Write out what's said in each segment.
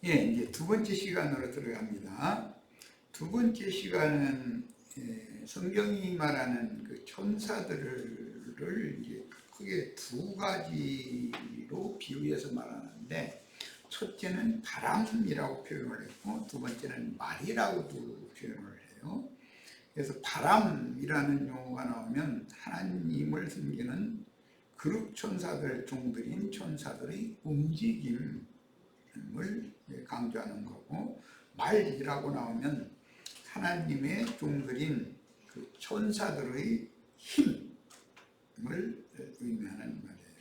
예, 이제 두 번째 시간으로 들어갑니다. 두 번째 시간은 성경이 말하는 그 천사들을 이제 크게 두 가지로 비유해서 말하는데, 첫째는 바람이라고 표현을 했고 두 번째는 말이라고도 표현을 해요. 그래서 바람이라는 용어가 나오면 하나님을 섬기는 그룹 천사들, 종들인 천사들의 움직임을 강조하는 거고, 말이라고 나오면 하나님의 종들인 그 천사들의 힘을 의미하는 말이에요.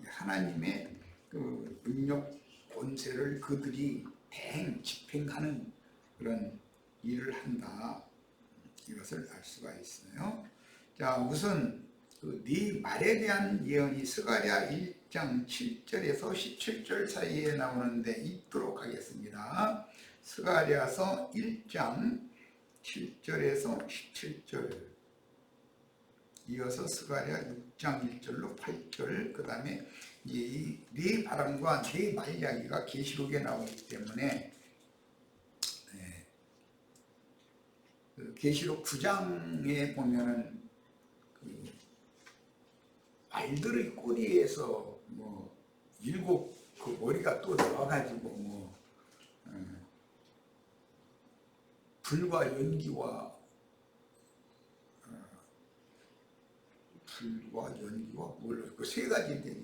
하나님의 그 능력, 권세를 그들이 집행하는 그런 일을 한다, 이것을 알 수가 있어요. 자, 우선 그 네 말에 대한 예언이 스가랴 1장 7절에서 17절 사이에 나오는데 읽도록 하겠습니다. 스가랴서 1장 7절에서 17절, 이어서 스가랴 6장 1절로 8절, 그 다음에 이 네 바람과 네 말 이야기가 계시록에 나오기 때문에 계시록 9장에 보면은 그 말들의 꼬리에서 뭐 일곱 그 머리가 또 나와가지고 뭐 불과 연기와 뭘 그 세 가지인데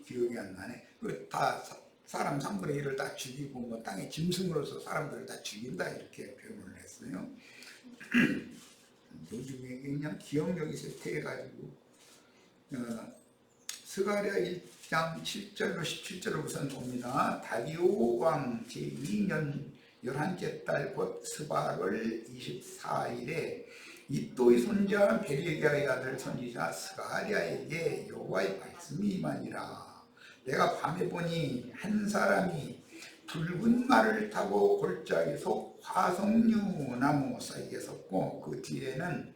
기억이 안 나네. 그 다 사람 3분의 1을 다 죽이고 뭐 땅에 짐승으로서 사람들을 다 죽인다, 이렇게 표현을 했어요. 요즘에 그냥 기억력이 쇠퇴해가지고 스가랴 1장 7절로 17절을 우선 봅니다. 다리오 왕 제2년 11째 달 곧 스바를 24일에 이또의 손자 베레기야의 아들 선지자 스가랴에게 여호와의 말씀이 임하니라. 내가 밤에 보니 한 사람이 붉은 말을 타고 골짜기 속 화석류 나무 사이에 섰고, 그 뒤에는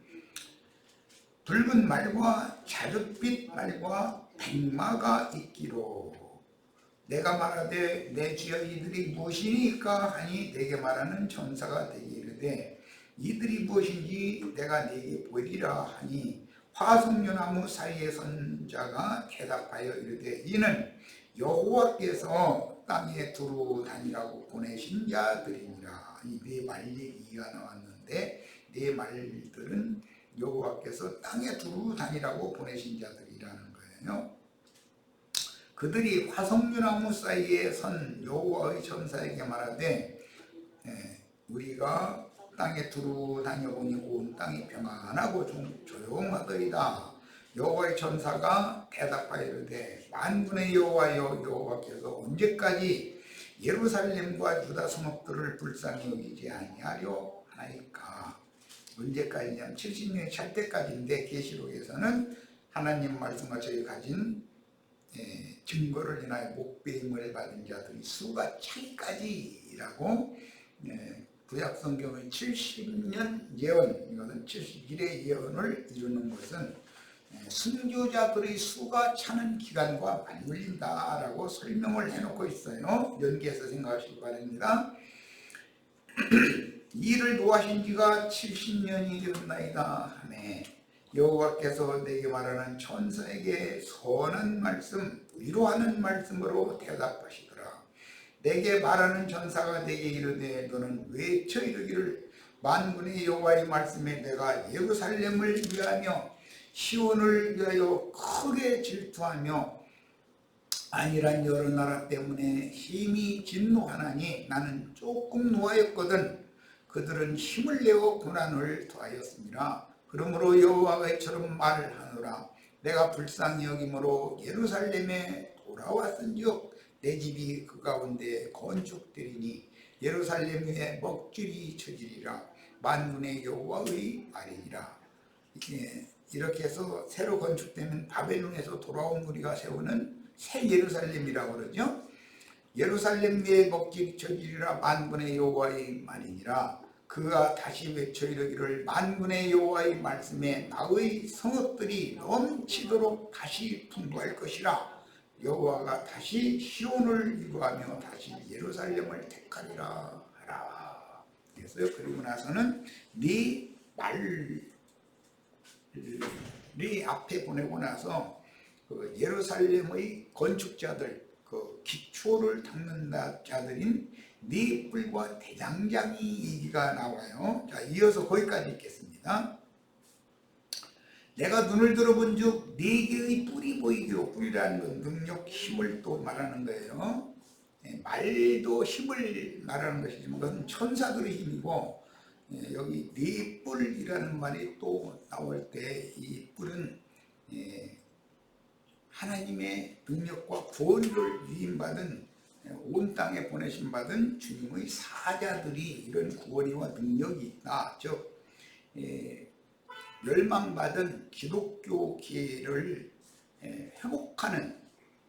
붉은 말과 자줏빛 말과 백마가 있기로, 내가 말하되 내 주여 이들이 무엇이니까 하니 내게 말하는 천사가 내게 이르되 이들이 무엇인지 내가 내게 보이리라 하니, 화석류나무 사이에 선 자가 대답하여 이르되 이는 여호와께서 땅에 두루 다니라고 보내신 자들이니라. 이 네 말 얘기가 나왔는데, 네 말들은 여호와께서 땅에 두루 다니라고 보내신 자들이라는 거예요. 그들이 화석류나무 사이에 선 여호와의 천사에게 말하되 우리가 땅에 두루 다녀보니 온 땅이 평안하고 조용하더이다. 여호와의 천사가 대답하여 이르되 만군의 여호와여, 여호와께서 언제까지 예루살렘과 유다 성읍들을 불쌍히 여기지 아니하려 하나이까. 언제까지냐면 70년이 찰 때까지인데, 계시록에서는 하나님 말씀과 저희 가진 증거를 인하여 목배임을 받은 자들이 수가 차기까지라고, 구약 성경의 70년 예언, 이것은 70일의 예언을 이루는 것은 순교자들의 수가 차는 기간과 맞물린다라고 설명을 해놓고 있어요. 연계해서 생각하시기 바랍니다. 이를 노하신 지가 70년이 되었나이다 하네. 여호와께서 내게 말하는 천사에게 선한 말씀, 위로하는 말씀으로 대답하시더라. 내게 말하는 천사가 내게 이르되 너는 외쳐 이르기를 만군의 여호와의 말씀에 내가 예루살렘을 위하며 시온을 위하여 크게 질투하며 아니란 여러 나라 때문에 힘이 진노하나니 나는 조금 노하였거든. 그들은 힘을 내어 고난을 더하였습니다. 그러므로 여호와가 이처럼 말하노라. 내가 불쌍히 여김으로 예루살렘에 돌아왔은즉 내 집이 그 가운데 건축되리니 예루살렘 위에 먹줄이 쳐지리라. 만군의 여호와의 말이니라. 이렇게 해서 새로 건축되는 바벨론에서 돌아온 우리가 세우는 새 예루살렘이라고 그러죠. 예루살렘 위에 먹줄이 쳐지리라. 만군의 여호와의 말이니라. 그가 다시 외쳐 이르기를 만군의 여호와의 말씀에 나의 성읍들이 넘치도록 다시 풍부할 것이라. 여호와가 다시 시온을 위로하며 다시 예루살렘을 택하리라 하라. 그래서요. 그리고 나서는 네 앞에 보내고 나서 그 예루살렘의 건축자들, 그 기초를 닦는 자들인 네 뿔과 대장장이 얘기가 나와요. 자, 이어서 거기까지 읽겠습니다. 내가 눈을 들어본 즉 네 개의 뿔이 보이기로, 뿔이라는 건 능력, 힘을 또 말하는 거예요. 말도 힘을 말하는 것이지만 그건 천사들의 힘이고, 여기 네 뿔이라는 말이 또 나올 때 이 뿔은 하나님의 능력과 구원을 위임받은, 온 땅에 보내심 받은 주님의 사자들이 이런 구원이와 능력이 있다. 즉 멸망받은 기독교계를 회복하는,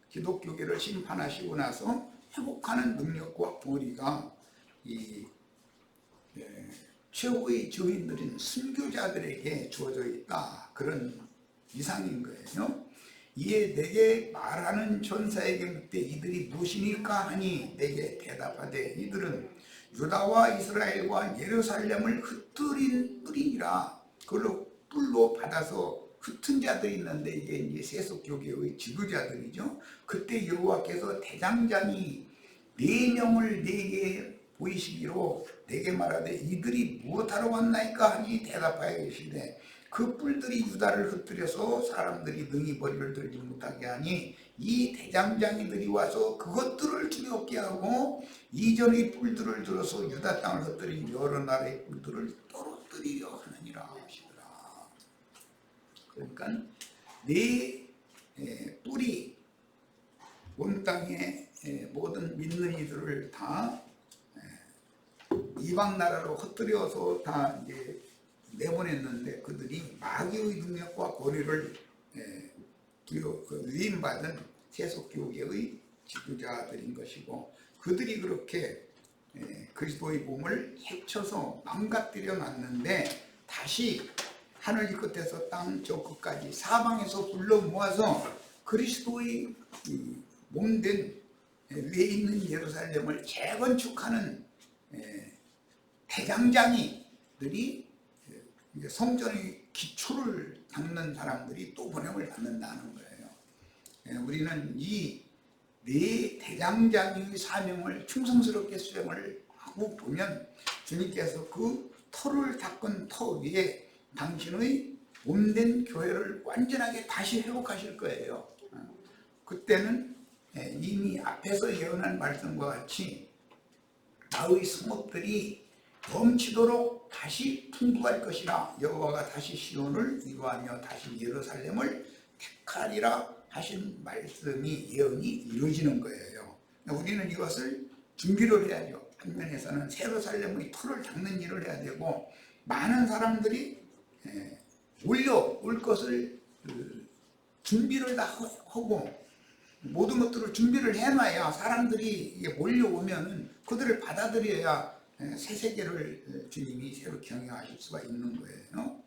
기독교계를 심판하시고 나서 회복하는 능력과 권위가 이 최후의 증인들인 순교자들에게 주어져 있다. 그런 이상인 거예요. 이에 내게 말하는 천사에게 묻되 이들이 무엇이니까 하니 내게 대답하되 이들은 유다와 이스라엘과 예루살렘을 흩뜨린 뿔이니라. 그걸로 뿔로 받아서 흩은 자들이 있는데 이게 이제 세속교계의 지도자들이죠. 그때 여호와께서 대장장이 4명을 내게 보이시기로 내게 말하되 이들이 무엇하러 왔나이까 하니 대답하여 계시되 그 뿔들이 유다를 흩뜨려서 사람들이 능히 머리를 들지 못하게 하니 이 대장장이들이 와서 그것들을 두렵게 하고 이전의 뿔들을 들어서 유다 땅을 흩뜨린 여러 나라의 뿔들을 떨어뜨리려 하느니라 하시더라. 그러니까 네 뿔이 온 땅의 모든 믿는 이들을 다 이방 나라로 흩뜨려서 다 이제 내보냈는데 그들이 마귀의 능력과 권위를 위임받은 세속교계의 지도자들인 것이고, 그들이 그렇게 그리스도의 몸을 해쳐서 망가뜨려 놨는데 다시 하늘 이 끝에서 땅 저 끝까지 사방에서 불러 모아서 그리스도의 몸된 위에 있는 예루살렘을 재건축하는 대장장이들이 성전의 기초를 닦는 사람들이 또 보냄을 받는다는 거예요. 우리는 이 네 대장장이의 사명을 충성스럽게 수행을 하고 보면 주님께서 그 터를 닦은 터 위에 당신의 몸된 교회를 완전하게 다시 회복하실 거예요. 그때는 이미 앞에서 예언한 말씀과 같이 나의 성읍들이 넘치도록 다시 풍부할 것이라. 여호와가 다시 시온을 위로하며 다시 예루살렘을 택하리라 하신 말씀이, 예언이 이루어지는 거예요. 우리는 이것을 준비를 해야죠. 한면에서는 예루살렘의 터를 닦는 일을 해야 되고, 많은 사람들이 몰려올 것을 준비를 다 하고 모든 것들을 준비를 해놔야 사람들이 몰려오면 그들을 받아들여야 새 세계를 주님이 새로 경영하실 수가 있는 거예요.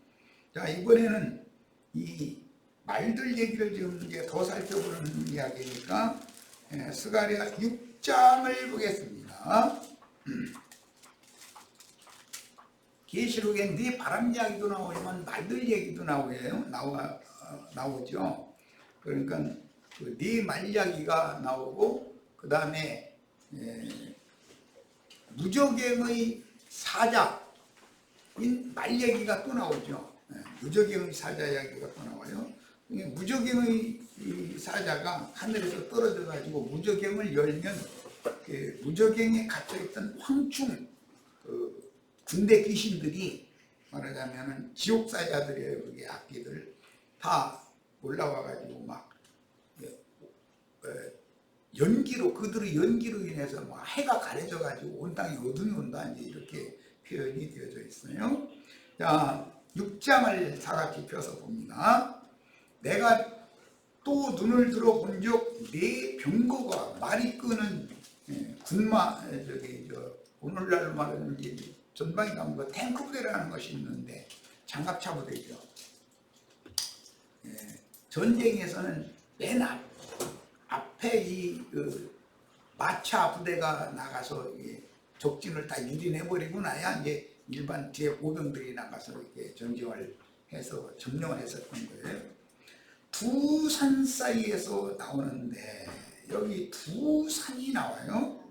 자, 이번에는 이 말들 얘기를 지금 이제 더 살펴보는 이야기니까 스가랴 6장을 보겠습니다. 계시록에 네 바람 이야기도 나오지만 말들 얘기도 나오죠. 그러니까 그 네 말 이야기가 나오고, 그 다음에 무저갱의 사자인 말 얘기가 또 나오죠. 무저갱의 사자 이야기가 또 나와요. 무저갱의 사자가 하늘에서 떨어져 가지고 무저갱을 열면 그 무저갱에 갇혀있던 황충, 그 군대 귀신들이 말하자면 지옥사자들이에요. 그게 악기들 다 올라와 가지고 막 연기로, 그들의 연기로 인해서 뭐 해가 가려져 가지고 온 땅에 어둠이 온다, 이제 이렇게 표현이 되어져 있어요. 자, 6장을 다같이 펴서 봅니다. 내가 또 눈을 들어본 적 네 병거가 말이 끄는 오늘날로 말하는 이제 전방에 가면 그 탱크 부대라는 것이 있는데 장갑차 부대죠. 전쟁에서는 맨 앞에 마차 부대가 나가서 적진을 다 유린해버리고 나야 이제 일반 뒤에 보병들이 나가서 이렇게 전쟁을 해서 점령을 했었던 거예요. 두 산 사이에서 나오는데 여기 두 산이 나와요.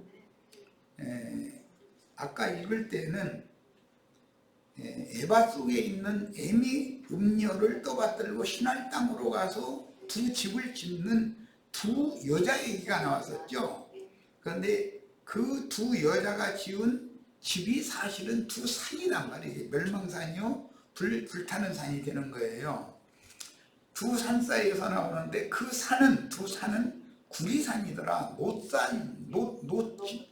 아까 읽을 때는 에바 속에 있는 에미 음녀를 떠받들고 신할 땅으로 가서 두 집을 짓는 두 여자 얘기가 나왔었죠. 그런데 그 두 여자가 지은 집이 사실은 두 산이란 말이에요. 멸망산이요, 불타는 산이 되는 거예요. 두 산 사이에서 나오는데 그 두 산은 구리산이더라. 노산,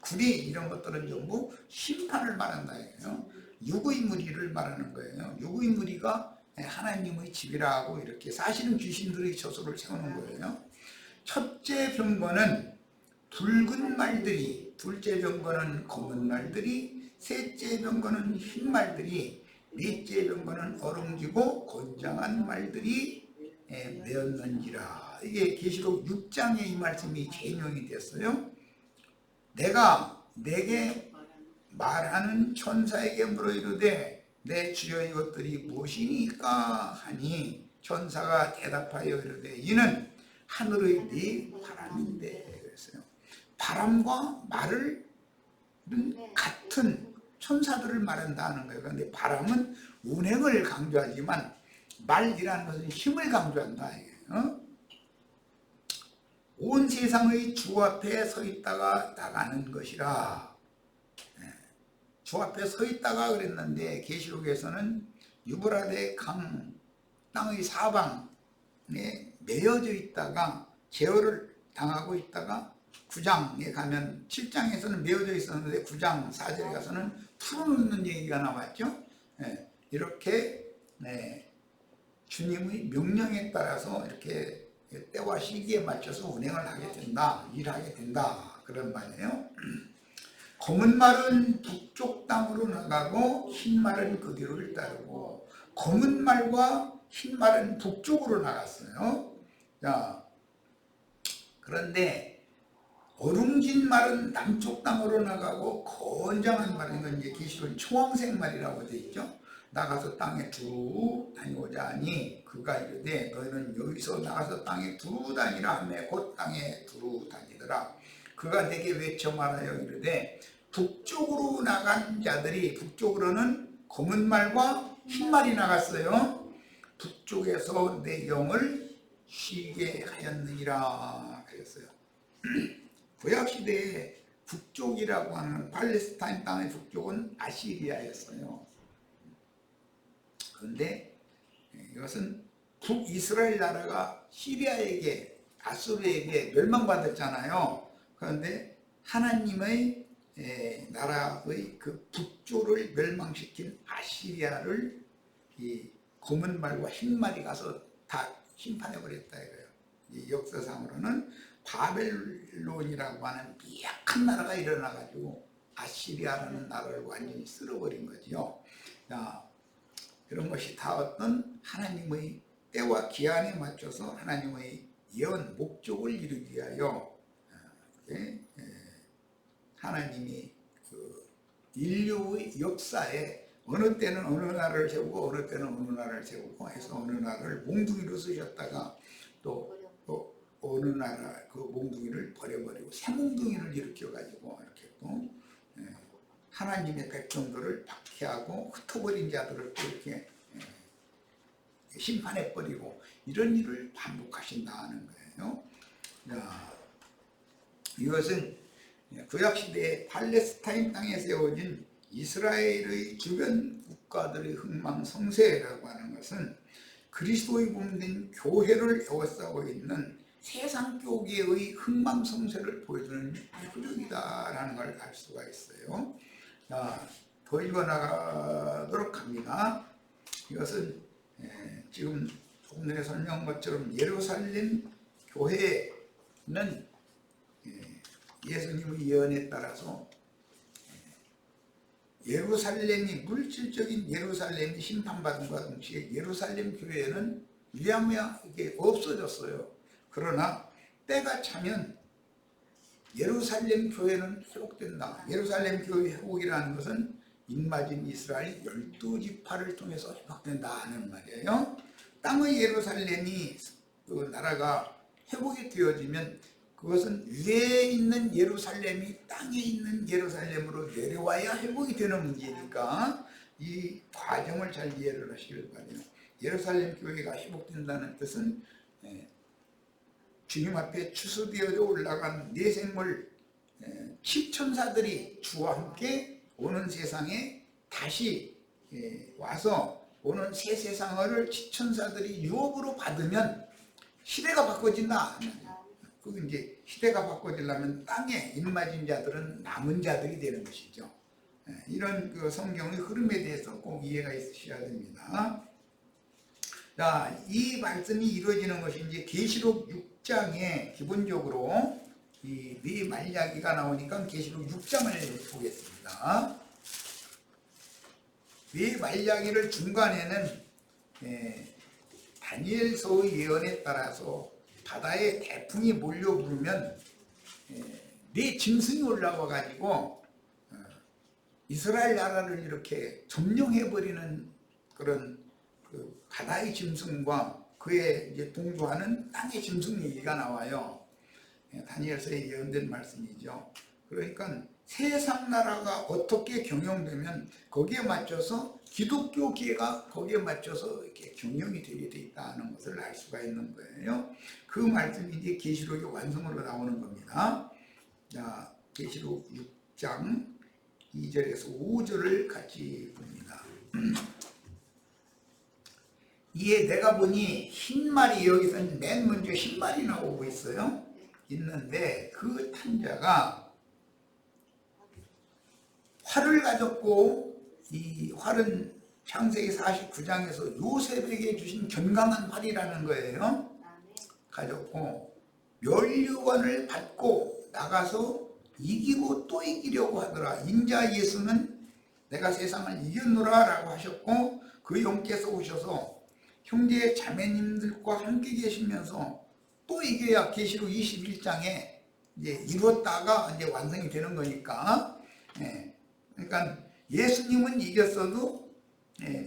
구리 이런 것들은 전부 심판을 말한다 해요. 육의 무리를 말하는 거예요. 육의 무리가 하나님의 집이라 하고 이렇게 사실은 귀신들의 처소를 세우는 거예요. 첫째 병거는 붉은 말들이, 둘째 병거는 검은 말들이, 셋째 병거는 흰 말들이, 넷째 병거는 어룽지고 건장한 말들이 메었는지라. 이게 계시록 6장에 이 말씀이 개명이 됐어요. 내가 내게 말하는 천사에게 물어 이르되 내 주여 이것들이 무엇이니까 하니 천사가 대답하여 이르되 이는 하늘의 네 바람인데. 그랬어요. 바람과 말을 같은 천사들을 말한다는 거예요. 그런데 바람은 운행을 강조하지만 말이라는 것은 힘을 강조한다. 온 세상의 주 앞에 서 있다가 나가는 것이라. 주 앞에 서 있다가 그랬는데 계시록에서는 유브라데 강 땅의 사방에 매여져 있다가 제어를 당하고 있다가 9장에 가면 7장에서는 매여져 있었는데 9장 4절에 가서는 풀어놓는 얘기가 나왔죠. 이렇게 주님의 명령에 따라서 이렇게 때와 시기에 맞춰서 운행을 하게 된다, 일하게 된다, 그런 말이에요. 검은 말은 북쪽 땅으로 나가고 흰 말은 그 뒤를 따르고, 검은 말과 흰 말은 북쪽으로 나갔어요. 자, 그런데 어룽진 말은 남쪽 땅으로 나가고 건장한 말은 건 이제 계시록 초황색 말이라고 되어 있죠. 나가서 땅에 두루 다니고자 하니 그가 이르되 너희는 여기서 나가서 땅에 두루 다니라 하매 곧 땅에 두루 다니더라. 그가 내게 외쳐 말하여 이르되 북쪽으로 나간 자들이, 북쪽으로는 검은 말과 흰 말이 나갔어요. 북쪽에서 내 영을 쉬게 하였느니라 그랬어요. 구약시대에 북쪽이라고 하는 팔레스타인 땅의 북쪽은 아시리아였어요. 그런데 이것은 북이스라엘 나라가 시리아에게, 아수르에게 멸망받았잖아요. 그런데 하나님의 나라의 그 북쪽을 멸망시킨 아시리아를 이 검은 말과 흰 말이 가서 다 심판해버렸다 이거예요. 이 역사상으로는 바벨론이라고 하는 미약한 나라가 일어나가지고 아시리아라는 나라를 완전히 쓸어버린 거지요. 자, 그런 것이 다 어떤 하나님의 때와 기한에 맞춰서 하나님의 예언 목적을 이루기 위하여 하나님이 그 인류의 역사에 어느 때는 어느 나라를 세우고 어느 때는 어느 나라를 세우고 해서 어느 나라를 몽둥이로 쓰셨다가 또 어느 나라 그 몽둥이를 버려버리고 새 몽둥이를 일으켜가지고 이렇게 또 하나님의 백성들을 박해하고 흩어버린 자들을 또 이렇게 심판해버리고 이런 일을 반복하신다는 거예요. 자, 이것은 구약시대의 팔레스타인 땅에 세워진 이스라엘의 주변 국가들의 흥망성쇠라고 하는 것은 그리스도의 몸된 교회를 에워싸고 있는 세상 교계의 흥망성쇠를 보여주는 표적이다라는 걸 알 수가 있어요. 자, 더 읽어나가도록 합니다. 이것은 지금 조금 전에 설명한 것처럼 예루살렘 교회는 예수님의 예언에 따라서 예루살렘이, 물질적인 예루살렘이 심판받은과 동시에 예루살렘 교회는 유야무야 이게 없어졌어요. 그러나 때가 차면 예루살렘 교회는 회복된다. 예루살렘 교회 회복이라는 것은 인마진 이스라엘 12지파를 통해서 회복된다 하는 말이에요. 땅의 예루살렘이 그 나라가 회복이 되어지면 그것은 위에 있는 예루살렘이 땅에 있는 예루살렘으로 내려와야 회복이 되는 문제니까 이 과정을 잘 이해를 하시길 바라요. 예루살렘 교회가 회복된다는 뜻은 주님 앞에 추수되어져 올라간 내 생물 십천사들이 주와 함께 오는 세상에 다시 와서 오는 새 세상을 십천사들이 유업으로 받으면 시대가 바꿔진다. 그 이제 시대가 바꿔지려면 땅에 인마진 자들은 남은 자들이 되는 것이죠. 이런 그 성경의 흐름에 대해서 꼭 이해가 있으셔야 됩니다. 자, 이 말씀이 이루어지는 것이 이제 계시록 6장에 기본적으로 이 네 말이야기가 나오니까 계시록 6장을 보겠습니다. 네 말이야기를 중간에는 다니엘서의 예언에 따라서 바다에 태풍이 몰려부르면 네 짐승이 올라와 가지고 이스라엘 나라를 이렇게 점령해버리는 그런 그 바다의 짐승과 그에 이제 동조하는 땅의 짐승 얘기가 나와요. 다니엘서에 예언된 말씀이죠. 그러니까 세상 나라가 어떻게 경영되면 거기에 맞춰서 기독교계가 거기에 맞춰서 이렇게 경영이 되게 돼 있다는 것을 알 수가 있는 거예요. 그 말씀이 이제 계시록의 완성으로 나오는 겁니다. 자, 계시록 6장 2절에서 5절을 같이 봅니다. 이에 내가 보니 흰 말이 여기서는 맨 먼저 흰 말이 나오고 있어요. 있는데 그 탄자가 활을 가졌고 이 활은 창세기 49장에서 요셉에게 주신 견강한 활이라는 거예요. 가졌고 면류관을 받고 나가서 이기고 또 이기려고 하더라. 인자 예수는 내가 세상을 이겼노라 라고 하셨고 그 영께서 오셔서 형제 자매님들과 함께 계시면서 또 이겨야 계시록 21장에 이제 이뤘다가 이제 완성이 되는 거니까. 그러니까 예수님은 이겼어도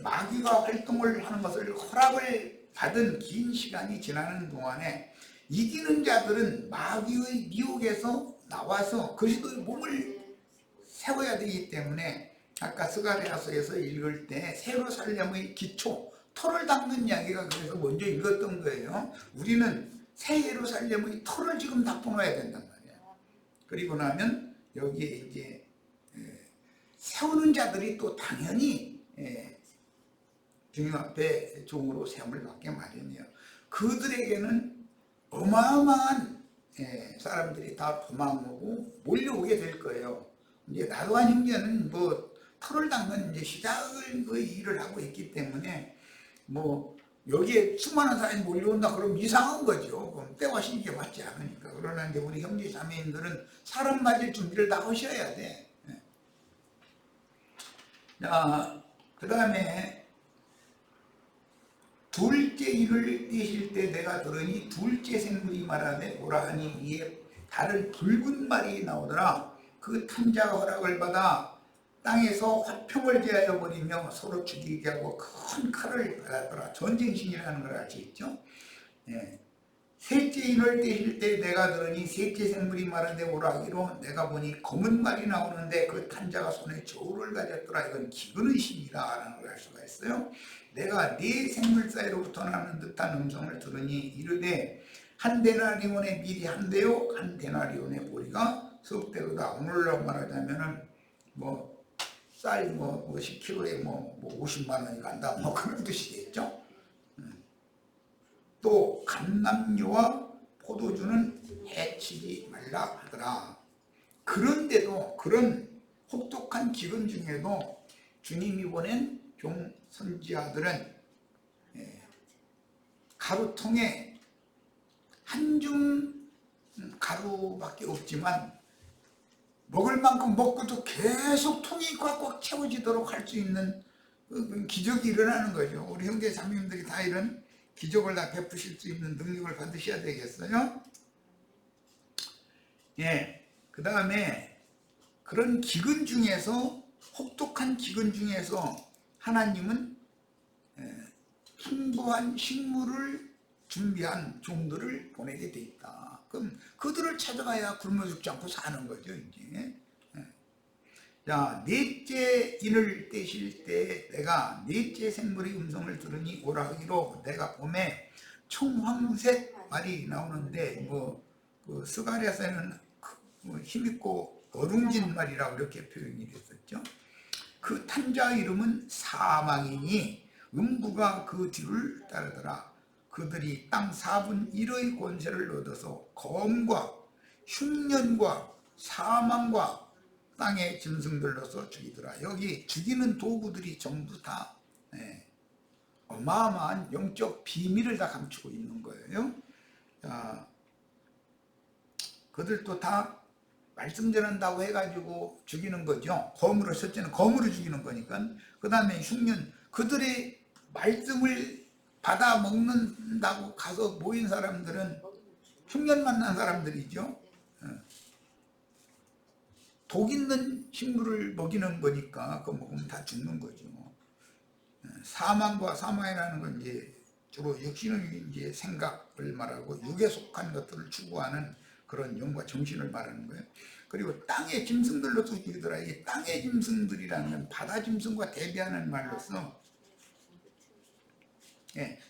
마귀가 활동을 하는 것을 허락을 받은 긴 시간이 지나는 동안에 이기는 자들은 마귀의 미혹에서 나와서 그리스도의 몸을 세워야 되기 때문에 아까 스가랴서에서 읽을 때 예루살렘의 기초 터를 닦는 이야기가 그래서 먼저 읽었던 거예요. 우리는 새 예루살렘의 터를 지금 닦아놔야 된단 말이에요. 그리고 나면 여기에 이제 세우는 자들이 또 당연히 주님 앞에 종으로 세움을 받게 마련이에요. 그들에게는 어마어마한 사람들이 다 도망오고 몰려오게 될 거예요. 이제 나도한 형제는 뭐 터를 닦는 이제 시작을 그 일을 하고 있기 때문에 뭐 여기에 수많은 사람이 몰려온다 그러면 이상한 거죠. 그럼 때와 시기에 맞지 않으니까. 그러나 이제 우리 형제 자매님들은 사람 맞을 준비를 다 하셔야 돼. 자, 그 다음에 둘째 일을 떼실 때 내가 들으니 둘째 생물이 말하되 오라 하니 이에 다른 붉은 말이 나오더라. 그 탄자가 허락을 받아 땅에서 화평을 제하여 버리며 서로 죽이게 하고 큰 칼을 받았더라. 전쟁신이라는 걸 알 수 있죠. 셋째 인을 떼실 때 내가 들으니 셋째 생물이 말하되 오라 하기로 내가 보니 검은 말이 나오는데 그 탄자가 손에 저울을 가졌더라. 이건 기근의 신이다 라는 걸 알 수가 있어요. 내가 네 생물 사이로부터 나는 듯한 음성을 들으니 이르되 한 데나리온의 밀이 한 대요 한 데나리온의 보리가 석 대로다. 오늘로 말하자면은 뭐 쌀 뭐 10kg에 뭐 50만 원이 간다 뭐 그런 뜻이겠죠. 또 감람류와 포도주는 해치지 말라 하더라. 그런데도 그런 혹독한 기근 중에도 주님이 보낸 종 선지자들은 가루통에 한 줌 가루밖에 없지만 먹을 만큼 먹고도 계속 통이 꽉꽉 채워지도록 할 수 있는 기적이 일어나는 거죠. 우리 형제 자매님들이 다 이런 기적을 다 베푸실 수 있는 능력을 받으셔야 되겠어요. 예, 그 다음에 그런 기근 중에서, 혹독한 기근 중에서 하나님은 풍부한 식물을 준비한 종들을 보내게 돼 있다. 그럼 그들을 찾아가야 굶어 죽지 않고 사는 거죠, 이제. 자, 넷째 인을 떼실 때 내가 넷째 생물의 음성을 들으니 오라 하기로, 내가 봄에 청황색 말이 나오는데 그 스가랴서에는 힘있고 어룽진 말이라고 이렇게 표현이 됐었죠. 그 탄자 이름은 사망이니 음부가 그 뒤를 따르더라. 그들이 땅 4분 1의 권세를 얻어서 검과 흉년과 사망과 땅의 짐승들로서 죽이더라. 여기 죽이는 도구들이 전부 다 어마어마한 영적 비밀을 다 감추고 있는 거예요. 자, 그들도 다 말씀 전한다고 해가지고 죽이는 거죠. 검으로, 첫째는 검으로 죽이는 거니까. 그 다음에 흉년, 그들의 말씀을 받아 먹는다고 가서 모인 사람들은 흉년 만난 사람들이죠. 독 있는 식물을 먹이는 거니까 그거 먹으면 다 죽는 거죠. 사망과 사망이라는 건 이제 주로 육신의 이제 생각을 말하고 육에 속한 것들을 추구하는 그런 영과 정신을 말하는 거예요. 그리고 땅의 짐승들로서 죽이더라. 이 땅의 짐승들이라는 건 바다 짐승과 대비하는 말로서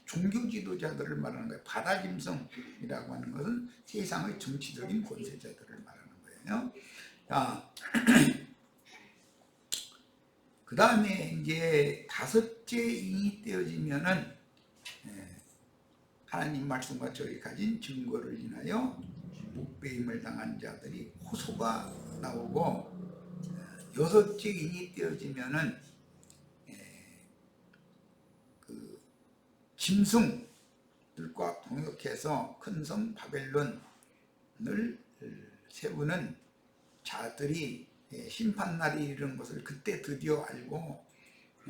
종교 지도자들을 말하는 거예요. 바다 짐승이라고 하는 것은 세상의 정치적인 권세자들을 말하는 거예요. 자, 그 다음에 이제 다섯째 인이 떼어지면은 하나님 말씀과 저희 가진 증거를 인하여 목배임을 당한 자들이 호소가 나오고, 여섯째 인이 떼어지면은 그 짐승들과 동역해서 큰 성 바벨론을 세우는 자들이 심판날이 이르는 것을 그때 드디어 알고,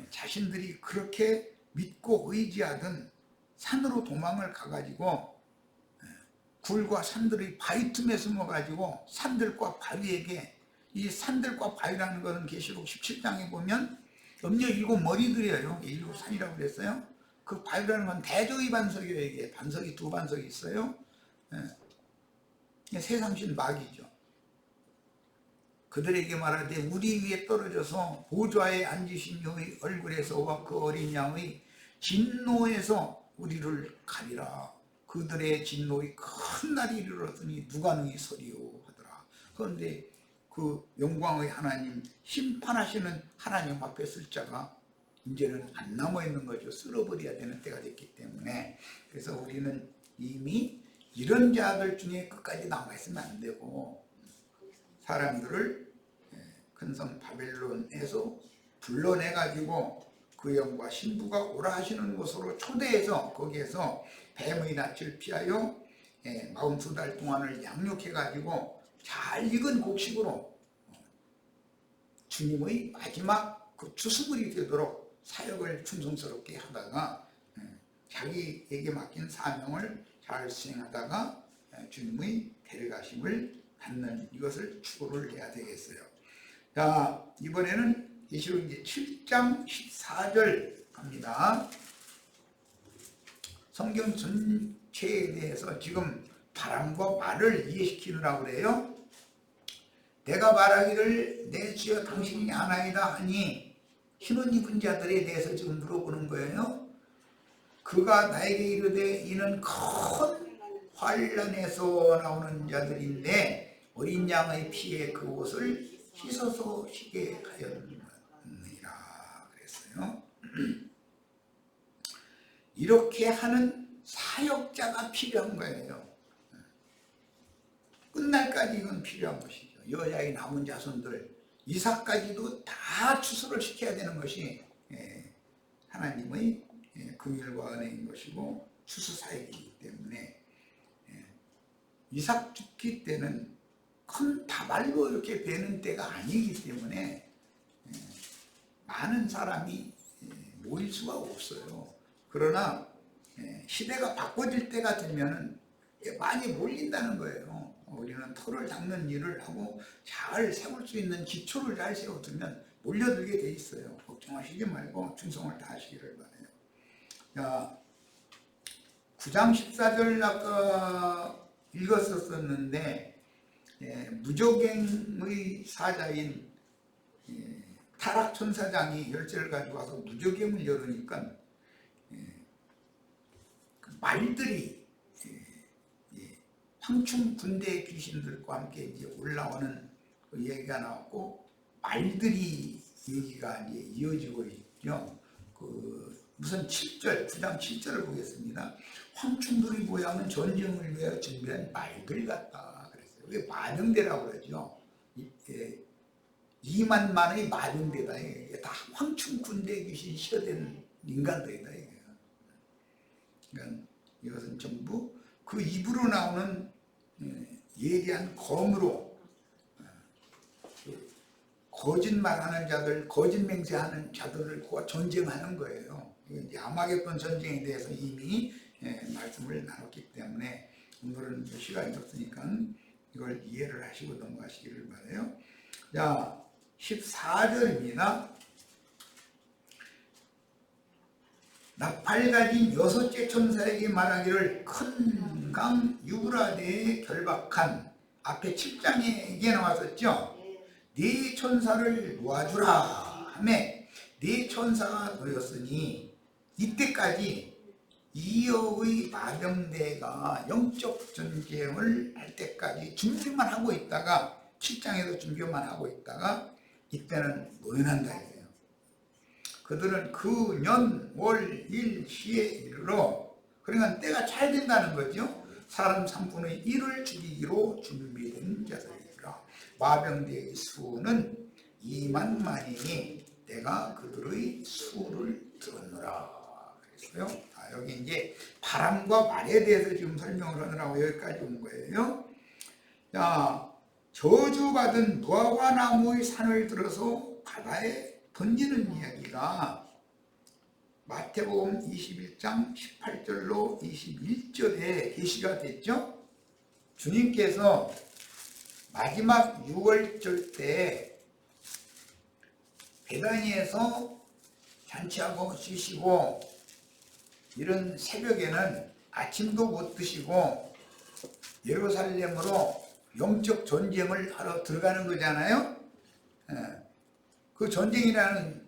자신들이 그렇게 믿고 의지하던 산으로 도망을 가가지고 굴과 산들의 바위 틈에 숨어가지고 산들과 바위에게, 이 산들과 바위라는 것은 계시록 17장에 보면 음녀 7 머리들이에요. 7 산이라고 그랬어요. 그 바위라는 건 대저의 반석이에요. 이게 반석이 2반석이 있어요. 세상신 마귀죠. 그들에게 말하되 우리 위에 떨어져서 보좌에 앉으신 이의 얼굴에서와 그 어린 양의 진노에서 우리를 가리라. 그들의 진노의 큰 날이 이르렀으니 누가 능히 서리요 하더라. 그런데 그 영광의 하나님, 심판하시는 하나님 앞에 쓸 자가 이제는 안 남아있는 거죠. 쓸어버려야 되는 때가 됐기 때문에. 그래서 우리는 이미 이런 자들 중에 끝까지 남아있으면 안 되고, 사람들을 큰 성 바벨론에서 불러내가지고 그 영과 신부가 오라 하시는 곳으로 초대해서 거기에서 뱀의 낯을 피하여 42달 동안을 양육해가지고 잘 익은 곡식으로 주님의 마지막 그 주수물이 되도록 사역을 충성스럽게 하다가 자기에게 맡긴 사명을 잘 수행하다가 주님의 데려가심을 받는, 이것을 추구를 해야 되겠어요. 자, 이번에는 계시록 이제 7장 14절 갑니다. 성경 전체에 대해서 지금 바람과 말을 이해시키느라고 그래요. 내가 말하기를 내 주여 당신이 하나이다 하니, 흰옷 입은 자들에 대해서 지금 물어보는 거예요. 그가 나에게 이르되 이는 큰 환란에서 나오는 자들인데 어린 양의 피에 그 옷을 씻어서 쉬게 하였느니라 그랬어요. 이렇게 하는 사역자가 필요한 거예요. 끝날까지 이건 필요한 것이죠. 여자의 남은 자손들 이삭까지도 다 추수를 시켜야 되는 것이 하나님의 긍휼과 은혜인 것이고 추수 사역이기 때문에, 이삭 죽기 때는 큰 다발로 이렇게 되는 때가 아니기 때문에 많은 사람이 모일 수가 없어요. 그러나 시대가 바꿔질 때가 되면은 많이 몰린다는 거예요. 우리는 토를 닦는 일을 하고 잘 세울 수 있는 기초를 잘 세워두면 몰려들게 돼 있어요. 걱정하시지 말고 충성을 다하시기를 바라요. 자, 9장 14절 아까 읽었었는데 무저갱의 사자인 타락천사장이 열쇠를 가지고 와서 무저갱을 열으니까 그 말들이 황충 군대 귀신들과 함께 이제 올라오는 그 얘기가 나왔고, 말들이 얘기가 이제 이어지고 있죠. 그 무슨 7절, 9장 7절을 보겠습니다. 황충들이 모양은 전쟁을 위해 준비한 말들 같다 그랬어요. 이게 마등대라고 그러죠. 2만만의 마등대다. 이게 다 황충 군대 귀신 시어된 인간들이다. 그러니까 이것은 전부 그 입으로 나오는 예리한 검으로 거짓말하는 자들, 거짓맹세하는 자들과 전쟁하는 거예요. 이제 아마겟돈 전쟁에 대해서 이미 말씀을 나눴기 때문에 오늘은 시간이 없으니까 이걸 이해를 하시고 넘어가시기를 바라요. 자, 14절입니다. 나팔 가진 6째 천사에게 말하기를 큰 강 유브라데에 결박한, 앞에 7장에 이게 나왔었죠. 네 천사를 놓아주라 하매 네 천사가 놓였으니 이때까지 이어의 마병대가 영적 전쟁을 할 때까지 준비만 하고 있다가, 7장에도 준비만 하고 있다가 이때는 노연한다 이거예요. 그들은 그 년, 월, 일, 시에 이르러, 그러니까 때가 잘 된다는 거죠. 사람 3분의 1을 죽이기로 준비된 자들이라. 마병대의 수는 2만만이니 내가 그들의 수를 들었노라 그랬어요. 여기 이제 바람과 말에 대해서 지금 설명을 하느라고 여기까지 온 거예요. 자, 저주받은 무화과 나무의 산을 들어서 바다에 던지는 이야기가 마태복음 21장 18절로 21절에 게시가 됐죠. 주님께서 마지막 6월절 때 베다니에서 잔치하고 쉬시고, 이런 새벽에는 아침도 못 드시고 예루살렘으로 영적 전쟁을 하러 들어가는 거잖아요. 그 전쟁이라는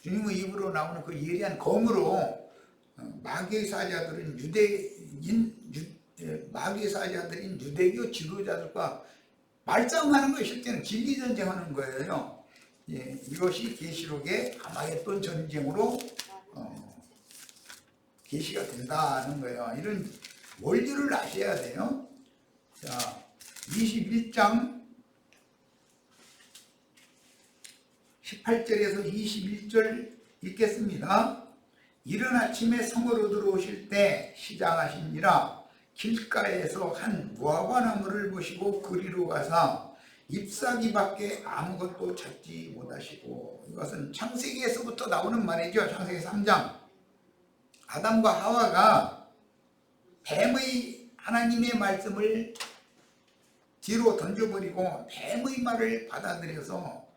주님의 입으로 나오는 그 예리한 검으로 마귀의 사자들인 마귀의 사자들인 유대교 지도자들과 말싸움하는 거예요. 실제는 진리 전쟁하는 거예요. 이것이 계시록의 아마겟돈 전쟁으로 계시가 된다는 거예요. 이런 원리를 아셔야 돼요. 자, 21장 18절에서 21절 읽겠습니다. 이른 아침에 성으로 들어오실 때 시장하시니라. 길가에서 한 무화과 나무를 보시고 그리로 가사 잎사귀밖에 아무것도 찾지 못하시고, 이것은 창세기에서부터 나오는 말이죠. 창세기 3장. 아담과 하와가 뱀의, 하나님의 말씀을 뒤로 던져버리고 뱀의 말을 받아들여서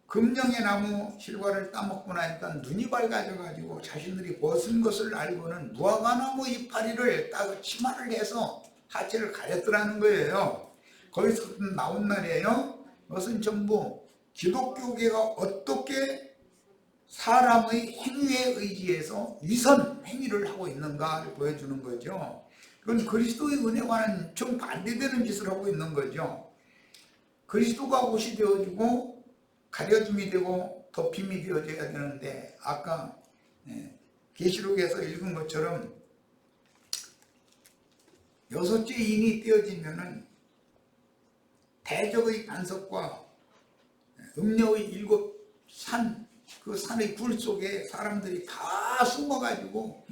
금령의 나무 실과를 따먹고 나니까 눈이 밝아져가지고 자신들이 벗은 것을 알고는 무화과 나무 이파리를 따서 치마를 해서 하체를 가렸더라는 거예요. 거기서 나온 말이에요. 이것은 전부 기독교계가 어떻게 사람의 행위에 의지해서 위선 행위를 하고 있는가를 보여주는 거죠. 그건 그리스도의 은혜와는 정반대되는 짓을 하고 있는 거죠. 그리스도가 옷이 되어지고 가려줌이 되고 덮임이 되어져야 되는데, 아까 계시록에서 읽은 것처럼 6째 인이 떼어지면은 대적의 반석과 음녀의 7산, 그 산의 굴 속에 사람들이 다 숨어가지고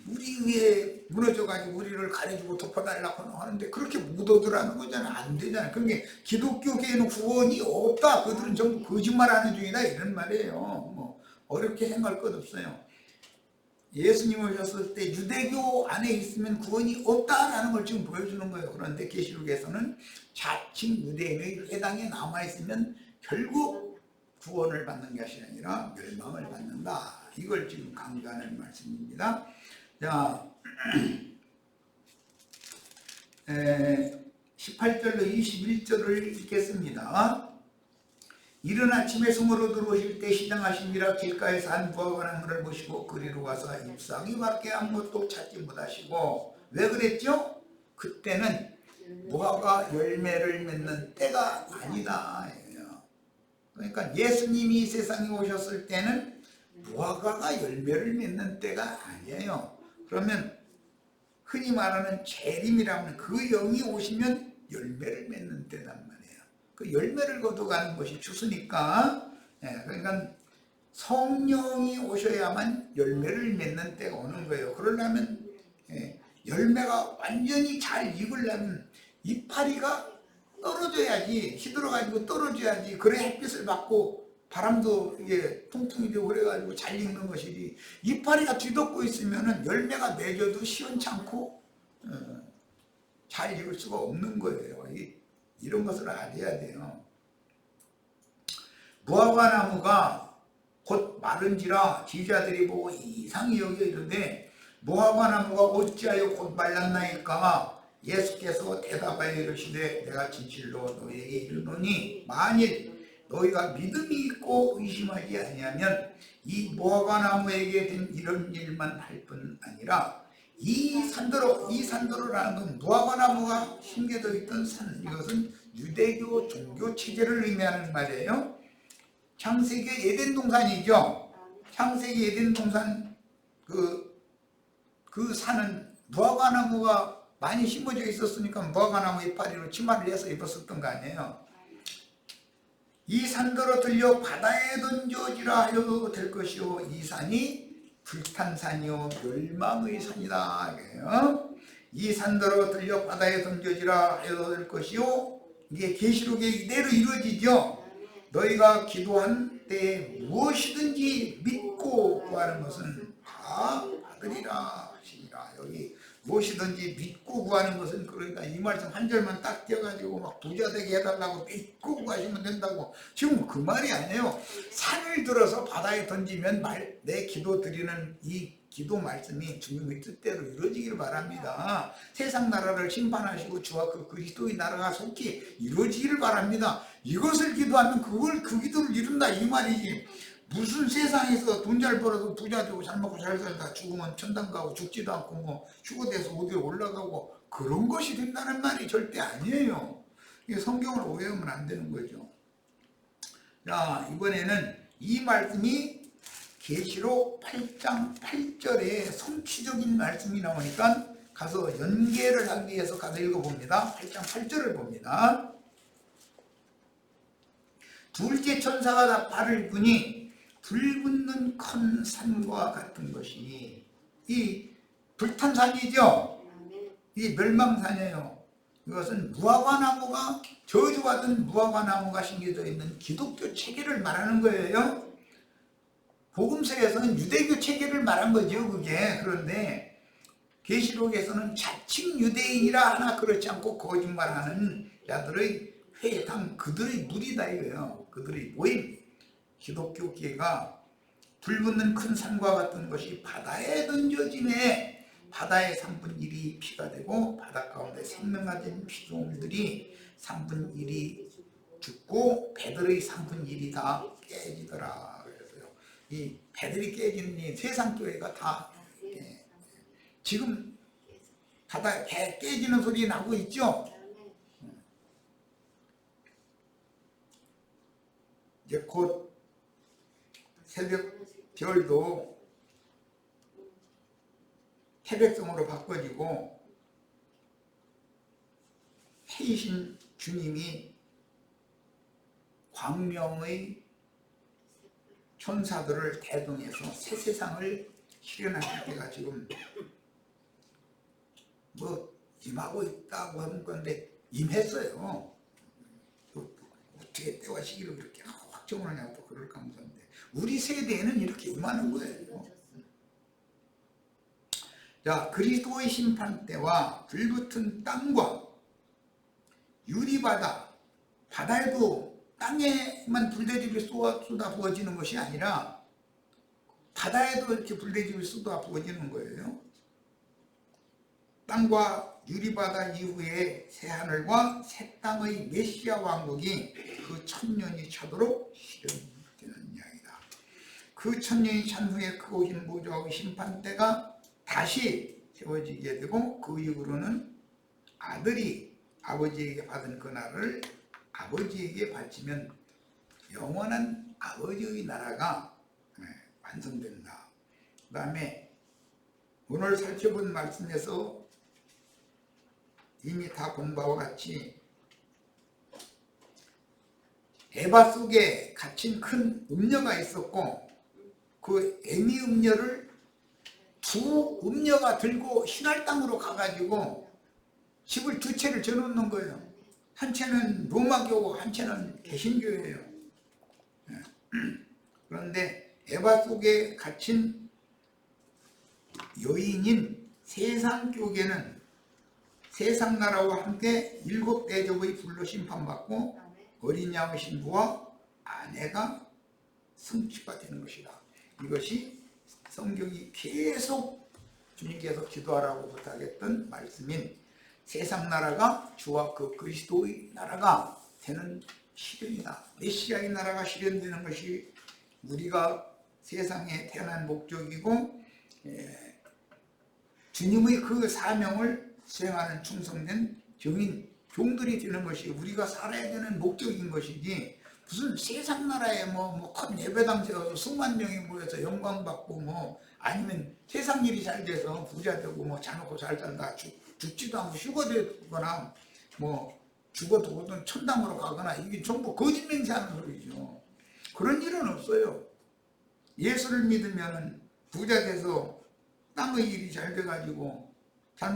우리 위에 무너져가지고 우리를 가려주고 덮어달라고 하는데, 그렇게 묻어두라는 거잖아요. 안 되잖아요. 그러니까 기독교계에는 구원이 없다, 그들은 전부 거짓말하는 중이다, 이런 말이에요. 뭐 어렵게 생각할 것 없어요. 예수님 오셨을 때 유대교 안에 있으면 구원이 없다라는 걸 지금 보여주는 거예요. 그런데 계시록에서는 자칭 유대인의 회당에 남아있으면 결국 구원을 받는 것이 아니라 멸망을 받는다. 이걸 지금 강조하는 말씀입니다. 자, 18절로 21절을 읽겠습니다. 이른 아침에 성으로 들어오실 때 시장하시니라. 길가에서 한 무화과 나무를 보시고 그리로 가서 잎사귀 밖에 아무것도 찾지 못하시고. 왜 그랬죠? 그때는 무화과 열매를 맺는 때가 아니다. 그러니까 예수님이 세상에 오셨을 때는 무화과가 열매를 맺는 때가 아니에요. 그러면 흔히 말하는 재림이라는 그 영이 오시면 열매를 맺는 때란 말이에요. 그 열매를 거둬가는 것이 추수니까. 그러니까 성령이 오셔야만 열매를 맺는 때가 오는 거예요. 그러려면 열매가 완전히 잘 익으려면 이파리가 떨어져야지, 시들어가지고 떨어져야지. 그래 햇빛을 받고 바람도 이게 통풍이 되고 그래가지고 잘 익는 것이지. 이파리가 뒤덮고 있으면은 열매가 맺어도 시원찮고 잘 익을 수가 없는 거예요. 이런 것을 알아야 돼요. 무화과 나무가 곧 마른지라 지자들이 보고 이상히 여겨 이르되 무화과 나무가 어찌하여 곧 말랐나이까. 예수께서 대답하여 이르시되 내가 진실로 너희에게 이르노니 만일 너희가 믿음이 있고 의심하지 아니하면 이 무화과 나무에게 된 이런 일만 할 뿐 아니라 이 산더러라는 건 무화과 나무가 심겨져 있던 산, 이것은 유대교 종교 체제를 의미하는 말이에요. 창세기 에덴 동산이죠. 창세기 에덴 동산 그 산은 무화과 나무가 많이 심어져 있었으니까 무화과 나무 이파리로 치마를 해서 입었었던 거 아니에요. 이 산더러 들려 바다에 던져지라 하여도 될 것이요 이 산이 불탄 산이요 멸망의 산이다. 이 산더러 들려 바다에 던져지라 하여도 될 것이요. 이게 계시록에 이대로 이루어지죠. 너희가 기도한 때에 무엇이든지 믿고 구하는 것은 다 받으리라 하시니라. 여기 무엇이든지 믿고 구하는 것은, 그러니까 이 말씀 한 절만 딱 떼어가지고 막 부자 되게 해달라고 믿고 구하시면 된다고, 지금 그 말이 아니에요. 산을 들어서 바다에 던지면 내 기도 드리는 이 기도 말씀이 주님의 뜻대로 이루어지기를 바랍니다. 세상 나라를 심판하시고 주와 그 그리스도의 나라가 속히 이루어지기를 바랍니다. 이것을 기도하면 그 기도를 이룬다 이 말이지. 무슨 세상에서 돈 잘 벌어서 부자 되고 잘 먹고 잘 살다 죽으면 천당 가고 죽지도 않고 뭐 휴거돼서 어디로 올라가고 그런 것이 된다는 말이 절대 아니에요. 이게 성경을 오해하면 안 되는 거죠. 자, 이번에는 이 말씀이 계시록 8장 8절에 성취적인 말씀이 나오니까 가서 연계를 하기 위해서 가서 읽어봅니다. 8장 8절을 봅니다. 둘째 천사가 다 발을 부니 불붙는 큰 산과 같은 것이, 이 불탄 산이죠. 이 멸망산이에요. 이것은 무화과 나무가, 저주받은 무화과 나무가 심겨져 있는 기독교 체계를 말하는 거예요. 복음서에서는 유대교 체계를 말한 거죠, 그게. 그런데 계시록에서는 자칭 유대인이라 하나 그렇지 않고 거짓말하는 자들의 회당, 그들의 무리다 이거예요. 그들의 모임. 기독교계가 불붙는 큰 산과 같은 것이 바다에 던져짐에 바다의 3분의 1이 피가 되고 바다 가운데 생명 가진 피조물들이 3분의 1이 죽고 배들의 3분의 1이 다 깨지더라. 그래서요, 이 배들이 깨지는 이 세상 교회가 다 지금 바다에 배 깨지는 소리 나고 있죠. 이제 곧 새벽 별도 태백성으로 바꿔지고 해이신 주님이 광명의 천사들을 대동해서 새 세상을 실현하실 때가 지금 뭐 임하고 있다고 하는 건데 임했어요. 어떻게 때와 시기를 그렇게 확정을 하냐고 그럴 가능성인데 우리 세대에는 이렇게 임하는 거예요. 자, 그리스도의 심판 때와 불붙은 땅과 유리바다, 바다에도 땅에만 불대집이 쏟아 부어지는 것이 아니라 바다에도 이렇게 불대집이 쏟아 부어지는 거예요. 땅과 유리바다 이후에 새하늘과 새 땅의 메시아 왕국이 그 천년이 차도록 실현되는 이야기다. 그 천년이 찬 후에 크고 흰 보좌의 심판대가 다시 세워지게 되고, 그 이후로는 아들이 아버지에게 받은 그 나라를 아버지에게 바치면 영원한 아버지의 나라가 완성된다. 그 다음에 오늘 살펴본 말씀에서 이미 다 본 바와 같이 에바 속에 갇힌 큰 음녀가 있었고, 그 에미 음녀를 두 음녀가 들고 신할 땅으로 가가지고 집을 두 채를 지어놓는 거예요. 한 채는 로마교고 한 채는 개신교예요. 그런데 에바 속에 갇힌 여인인 세상교계는 세상나라와 함께 7대접의 불로 심판받고 어린 양의 신부와 아내가 성취가 되는 것이다. 이것이 성경이 계속 주님께서 기도하라고 부탁했던 말씀인 세상나라가 주와 그 그리스도의 나라가 되는 실현이다. 메시아의 나라가 실현되는 것이 우리가 세상에 태어난 목적이고, 주님의 그 사명을 수행하는 충성된 증인, 종들이 되는 것이 우리가 살아야 되는 목적인 것이지, 무슨 세상 나라에 큰 예배당 세워서 수만 명이 모여서 영광 받고 아니면 세상 일이 잘 돼서 부자 되고 잘 먹고 잘 살다 죽지도 않고 휴가 되거나 죽어도 천당으로 가거나, 이게 전부 거짓 맹세하는 소리죠. 그런 일은 없어요. 예수를 믿으면 부자 돼서 땅의 일이 잘 돼가지고 잘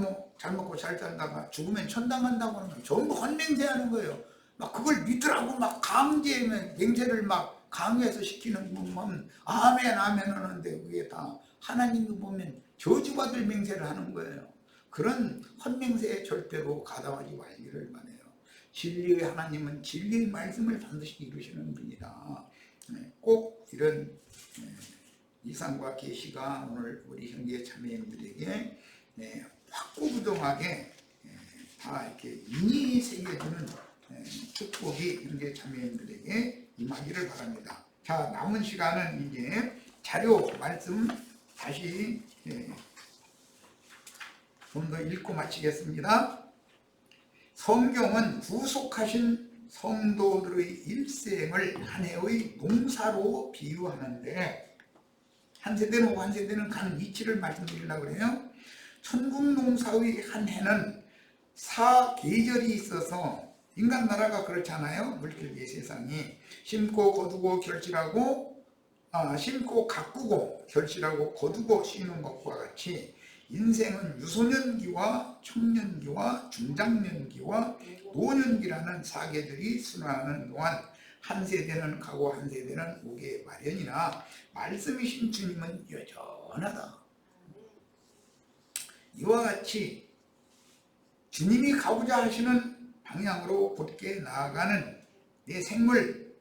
먹고 잘 살다가 죽으면 천당 간다고 하는 건 전부 헛맹세하는 거예요. 막 그걸 믿으라고 막 강제 맹세를 막 강요해서 시키는 분만 아멘 아멘 하는데, 그게 다 하나님이 보면 저주받을 맹세를 하는 거예요. 그런 헛맹세에 절대로 가담하지 말기를 바라요. 진리의 하나님은 진리의 말씀을 반드시 이루시는 분이다. 꼭 이런 이상과 계시가 오늘 우리 형제 자매님들에게 확고부동하게 다 이렇게 인이 새겨주는 축복이 형제 자매님들에게 임하기를 바랍니다. 자, 남은 시간은 이제 자료 말씀 다시 좀 더 읽고 마치겠습니다. 성경은 구속하신 성도들의 일생을 한 해의 농사로 비유하는데, 한 세대는 오고 한 세대는 가는 이치를 말씀드리려고 해요. 천국 농사의 한 해는 4계절이 있어서, 인간 나라가 그렇잖아요. 물질의 세상이 심고 거두고 결실하고, 심고 가꾸고 결실하고 거두고 쉬는 것과 같이 인생은 유소년기와 청년기와 중장년기와 노년기라는 4계절이 순환하는 동안 한 세대는 가고 한 세대는 오게 마련이나 말씀이신 주님은 여전하다. 이와 같이 주님이 가고자 하시는 방향으로 곧게 나아가는 내 생물,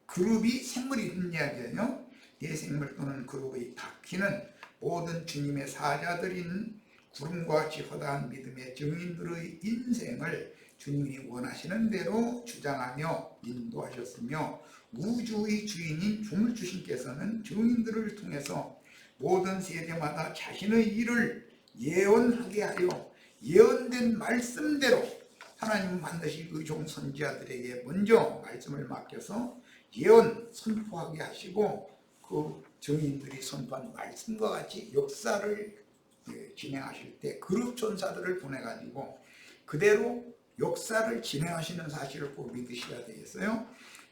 그룹이 생물이 있는 이야기예요. 내 생물 또는 그룹의 바퀴는 모든 주님의 사자들인 구름과 같이 허다한 믿음의 증인들의 인생을 주님이 원하시는 대로 주장하며 인도하셨으며, 우주의 주인인 주물주신께서는 증인들을 통해서 모든 세대마다 자신의 일을 예언하게 하여 예언된 말씀대로 하나님은 반드시 그 종 선지자들에게 먼저 말씀을 맡겨서 예언 선포하게 하시고, 그 증인들이 선포한 말씀과 같이 역사를 진행하실 때 그룹 전사들을 보내가지고 그대로 역사를 진행하시는 사실을 꼭 믿으셔야 되겠어요.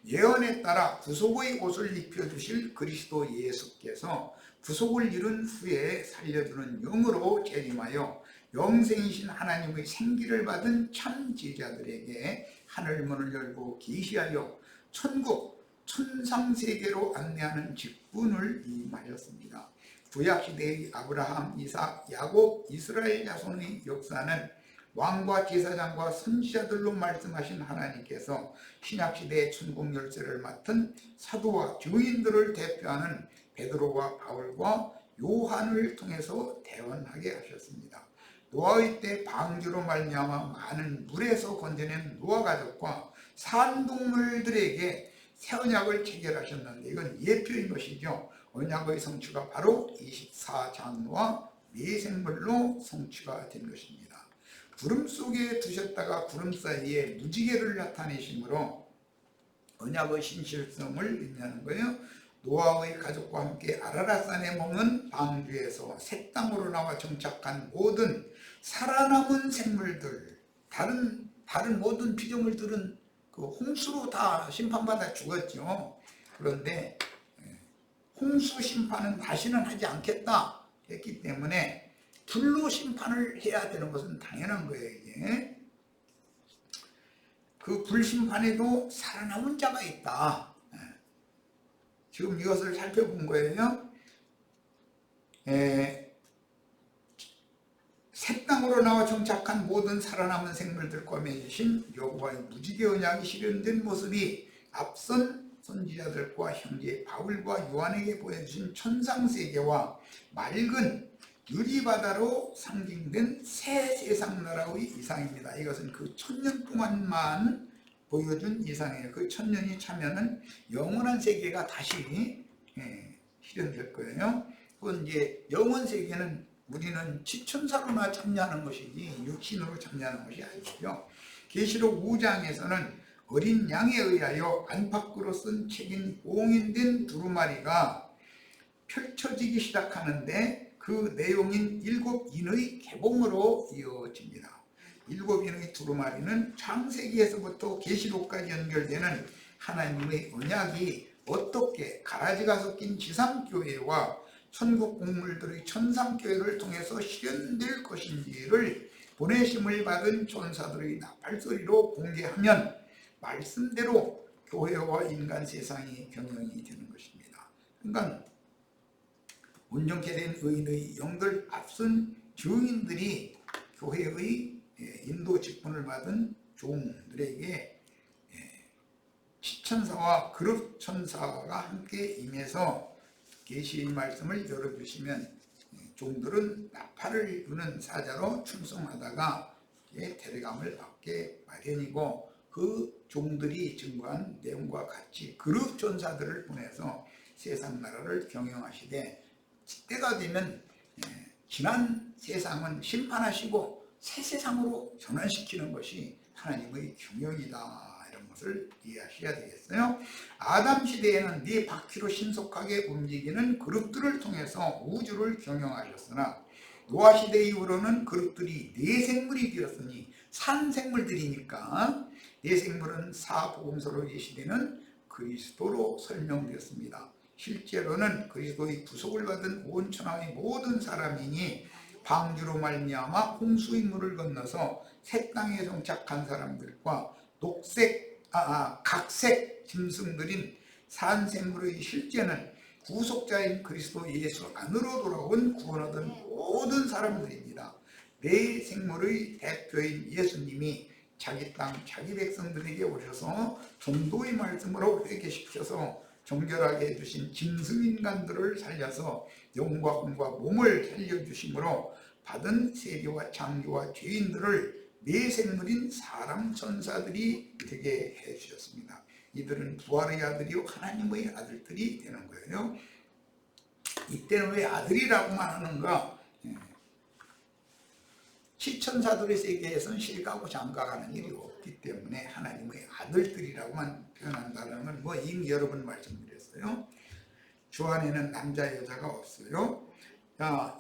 예언에 따라 구속의 옷을 입혀주실 그리스도 예수께서 구속을 이룬 후에 살려주는 영으로 재림하여 영생이신 하나님의 생기를 받은 참 제자들에게 하늘문을 열고 계시하여 천국 천상세계로 안내하는 직분을 임하였습니다. 구약시대의 아브라함, 이삭, 야곱, 이스라엘 자손의 역사는 왕과 제사장과 선지자들로 말씀하신 하나님께서 신약시대의 천국 열쇠를 맡은 사도와 증인들을 대표하는 베드로와 바울과 요한을 통해서 대언하게 하셨습니다. 노아의 때 방주로 말미암아 많은 물에서 건져낸 노아 가족과 산동물들에게 새 언약을 체결하셨는데 이건 예표인 것이죠. 언약의 성취가 바로 24장로와 미생물로 성취가 된 것입니다. 구름 속에 두셨다가 구름 사이에 무지개를 나타내심으로 언약의 신실성을 의미하는 거예요. 노아의 가족과 함께 아라랏산에 머문 방주에서 새 땅으로 나와 정착한 모든 살아남은 생물들, 다른 모든 피조물들은 그 홍수로 다 심판받아 죽었죠. 그런데 홍수 심판은 다시는 하지 않겠다 했기 때문에 불로 심판을 해야 되는 것은 당연한 거예요. 이게. 그 불심판에도 살아남은 자가 있다. 지금 이것을 살펴본 거예요. 새 땅으로 나와 정착한 모든 살아남은 생물들과 맺으신 여호와의 무지개 언약이 실현된 모습이 앞선 선지자들과 형제 바울과 요한에게 보여주신 천상세계와 맑은 유리바다로 상징된 새 세상나라의 이상입니다. 이것은 그 1000년 동안만 보여준 이상이에요. 그 1000년이 차면은 영원한 세계가 다시 실현될 거예요. 그건 이제 영원 세계는 우리는 지천사로나 참여하는 것이지 육신으로 참여하는 것이 아니죠. 계시록 5장에서는 어린 양에 의하여 안팎으로 쓴 책인 봉인된 두루마리가 펼쳐지기 시작하는데 그 내용인 7인의 개봉으로 이어집니다. 7인의 두루마리는 창세기에서부터 계시록까지 연결되는 하나님의 언약이 어떻게 가라지가 섞인 지상교회와 천국 공물들의 천상교회를 통해서 실현될 것인지를 보내심을 받은 천사들의 나팔소리로 공개하면 말씀대로 교회와 인간 세상이 경영이 되는 것입니다. 그러니까 온전케 된 의인의 영들 앞선 증인들이 교회의 인도 직분을 받은 종들에게 지천사와 그룹천사가 함께 임해서 계시의 말씀을 열어주시면 종들은 나팔을 부는 사자로 충성하다가 대례감을 받게 마련이고 그 종들이 증거한 내용과 같이 그룹 전사들을 보내서 세상 나라를 경영하시되 때가 되면 지난 세상은 심판하시고 새 세상으로 전환시키는 것이 하나님의 경영이다. 이런 것을 이해하셔야 되겠어요. 아담 시대에는 네 바퀴로 신속하게 움직이는 그룹들을 통해서 우주를 경영하셨으나 노아 시대 이후로는 그룹들이 네 생물이 되었으니 산 생물들이니까 네 생물은 사복음서로 예시되는 그리스도로 설명되었습니다. 실제로는 그리스도의 구속을 받은 온 천하의 모든 사람이니 방주로 말미암아 홍수의 물을 건너서 새 땅에 정착한 사람들과 각색 짐승들인 산생물의 실제는 구속자인 그리스도 예수 안으로 돌아온 구원 얻은 모든 사람들입니다. 네 생물의 대표인 예수님이 자기 땅 자기 백성들에게 오셔서 전도의 말씀으로 회개시켜서 정결하게 해주신 짐승인간들을 살려서 영과 혼과 몸을 살려주심으로 받은 세계와 장교와 죄인들을 네 생물인 사람 천사들이 되게 해주셨습니다. 이들은 부활의 아들이요 하나님의 아들들이 되는 거예요. 이때는 왜 아들이라고만 하는가? 시천사들의 세계에서는 실가고 장가가는 일이 없기 때문에 하나님의 아들들이라고만 표현한다는 건 뭐 이미 여러 번 말씀드렸어요. 주 안에는 남자 여자가 없어요.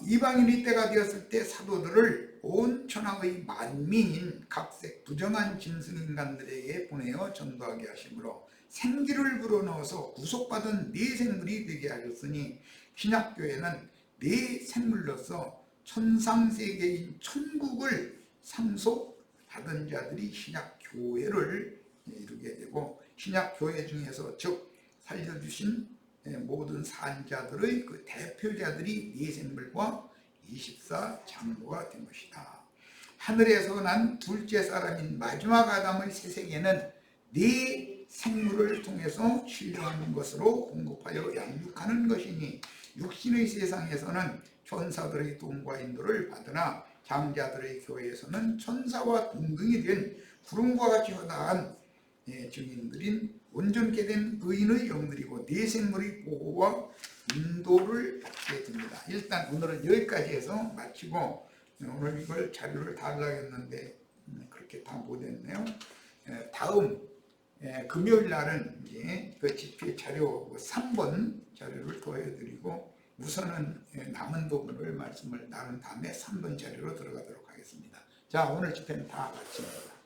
이방인의 때가 되었을 때 사도들을 온 천하의 만민인 각색 부정한 짐승인간들에게 보내어 전도하게 하심으로 생기를 불어넣어서 구속받은 네 생물이 되게 하셨으니 신약교회는 네 생물로서 천상세계인 천국을 상속받은 자들이 신약교회를 이루게 되고 신약교회 중에서 즉 살려주신 모든 산자들의 그 대표자들이 네 생물과 24장로가 된 것이다. 하늘에서 난 둘째 사람인 마지막 아담의 세세계는 네 생물을 통해서 신령한 것으로 공급하여 양육하는 것이니 육신의 세상에서는 천사들의 도움과 인도를 받으나 장자들의 교회에서는 천사와 동등이 된 구름과 같이 허다한 증인들인 온전케 된 의인의 영들이고 네 생물의 보호와 인도를 받게 됩니다. 일단 오늘은 여기까지 해서 마치고, 오늘 이걸 자료를 달라고 했는데 그렇게 다 못했네요. 다음 금요일 날은 이제 그 집회 자료 3번 자료를 더해드리고 우선은 남은 부분을 말씀을 나눈 다음에 3번 자료로 들어가도록 하겠습니다. 자, 오늘 집회는 다 마칩니다.